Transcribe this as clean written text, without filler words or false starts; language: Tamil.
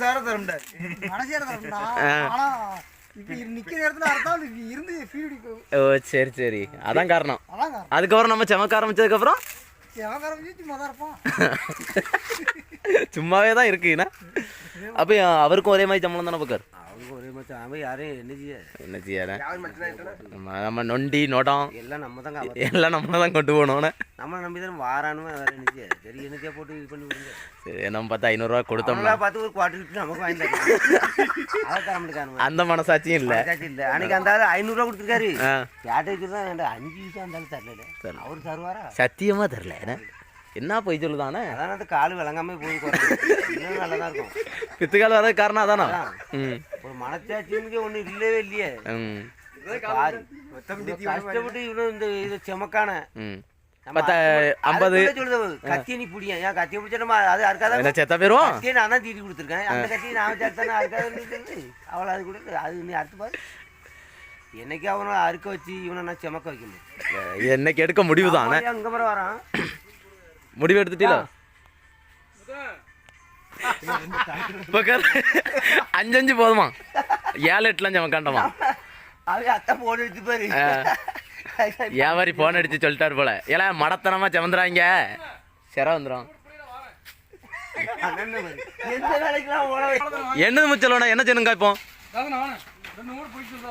சார தரம்டார் மனசேர தரம்டா ஆனா இப்ப நிக்கிற இடத்துல அர்த்தம் இருந்து ஃபீல் அடிக்கும். ஓ சரி சரி அதான் காரணம். அதான் காரணம். அதுக்கப்புறம் நம்ம செமக்க ஆரம்பிச்சதுக்கு அப்புறம் சேவகாரம் சும்மா தான் இருப்பான். சும்மாவே தான் இருக்குண்ணா. அப்போ அவருக்கும் ஒரே மாதிரி சம்பளம் தானே பக்கார்? அவங்க ஒரே மச்சான் அவன் யாரையும் என்ன செய்யாத நம்ம நொண்டி நொடம் எல்லாம் நம்ம தான் எல்லாம் நம்ம தான் கொண்டு போகணும்னு நம்மளை நம்பி தான் வாரானுமே வேற என்ன செய்ய சரி என்னத்தையா போட்டு இது பண்ணி விடுங்க. சரி நம்ம பார்த்தா 500 கொடுத்தோம்னா பார்த்து ஒரு குவார்டர் லிட்டர் நமக்கு வாங்கி அதை தர முடியாது. அந்த மனசாட்சியும் இல்லை. இல்லை அன்னைக்கு அந்த ஆள் 500 கொடுத்துருக்காரு. கேட்டதுக்கு தான் 5 நிமிஷம் அந்த ஆள் தரல. அவர் தருவாரா? சத்தியமா தரல. என்ன போய் சொல்லுதானே அதான் அந்த கால் விளங்காம போய் இன்னும் நல்லா தான் இருக்கும். பித்துக்கால் வர காரணம் அதானா? ஒரு மனச்சாட்சிக்கு ஒன்றும் இல்லவே இல்லையே. கஷ்டப்பட்டு இவனும் இந்த இது செமக்கான 50 கத்தியை நீ பிடிங்க. ஏன் கத்தியை பிடிச்சா அது அதுக்காக செத்த பேரும் கத்தியை நான் தான் தீட்டி கொடுத்துருக்கேன். அந்த கத்தியை நான் சேர்த்தானே அதுக்காக அவளை அது கூட அது நீ அடுத்து பாரு. என்னைக்கு அவனை அறுக்க வச்சு இவனை நான் செமக்க வைக்கணும். என்னைக்கு எடுக்க முடிவு தானே. அங்கே மாதிரி வரான் முடிவு எடுத்துட்டீங்களா? 5 போதுமா? 7-8 செமக்காண்டமா? அவன் அத்தை போன் எடுத்து பாரு. வியாபாரி போன் அடிச்சு சொல்லிட்டாரு போல. எல்லாம் மடத்தனமா செமந்துறாங்க சிற வந்துடும். எந்த வேலைக்கெல்லாம் என்னது முச்சலோனா என்ன செய்யணுங்க இப்போ?